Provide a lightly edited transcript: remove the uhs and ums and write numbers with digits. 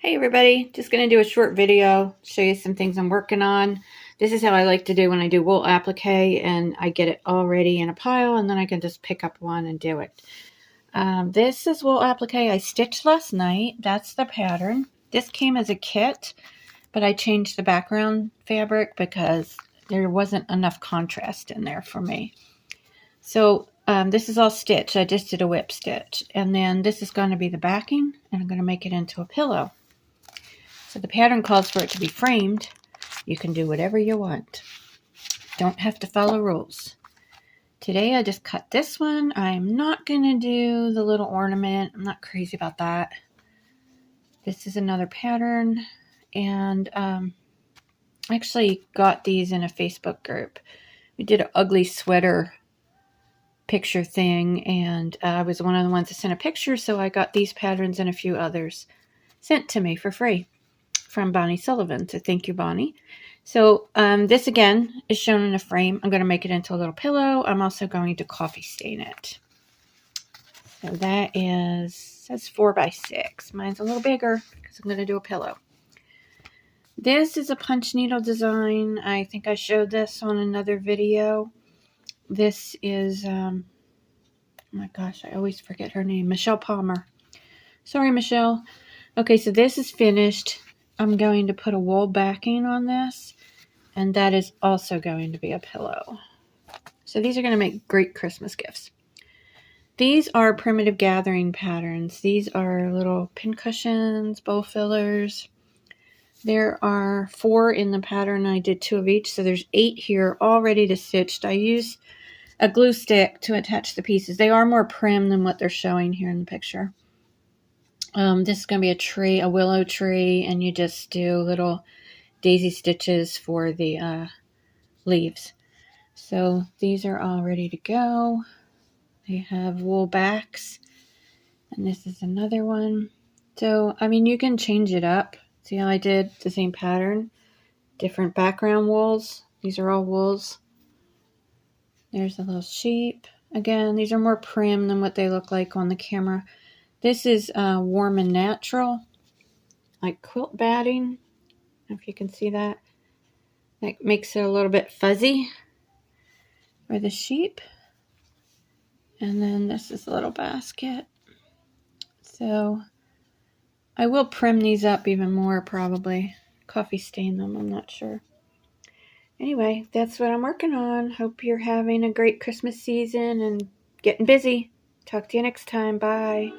Hey everybody, just going to do a short video, show you some things I'm working on. This is how I like to do when I do wool applique, and I get it all ready in a pile and then I can just pick up one and do it. This is wool applique I stitched last night. That's the pattern. This came as a kit, but I changed the background fabric because there wasn't enough contrast in there for me. So this is all stitched. I just did a whip stitch, and then this is going to be the backing, and I'm going to make it into a pillow. So the pattern calls for it to be framed. You can do whatever you want. Don't have to follow rules. Today I just cut this one. I'm not going to do the little ornament. I'm not crazy about that. This is another pattern, and I actually got these in a Facebook group. We did an ugly sweater picture thing, and I was one of the ones that sent a picture, so I got these patterns and a few others sent to me for free from Bonnie Sullivan. So thank you, Bonnie. So this again is shown in a frame. I'm going to make it into a little pillow. I'm also going to coffee stain it. So that says 4x6. Mine's a little bigger because I'm going to do a pillow. This is a punch needle design. I think I showed this on another video. This is, oh my gosh, I always forget her name, Michelle Palmer. Sorry, Michelle. Okay, so this is finished. I'm going to put a wool backing on this, and that is also going to be a pillow. So these are going to make great Christmas gifts. These are primitive gathering patterns. These are little pin cushions, bow fillers. There are 4 in the pattern. I did 2 of each, so there's 8 here all ready to stitch. I used a glue stick to attach the pieces. They are more prim than what they're showing here in the picture. This is going to be a tree, a willow tree, and you just do little daisy stitches for the leaves. So these are all ready to go. They have wool backs, and this is another one. So, I mean, you can change it up. See how I did the same pattern? Different background wools. These are all wools. There's a little sheep. Again, these are more prim than what they look like on the camera. This is warm and natural, like quilt batting. I don't know if you can see that. That makes it a little bit fuzzy for the sheep. And then this is a little basket. So I will prim these up even more, probably. Coffee stain them, I'm not sure. Anyway, that's what I'm working on. Hope you're having a great Christmas season and getting busy. Talk to you next time. Bye.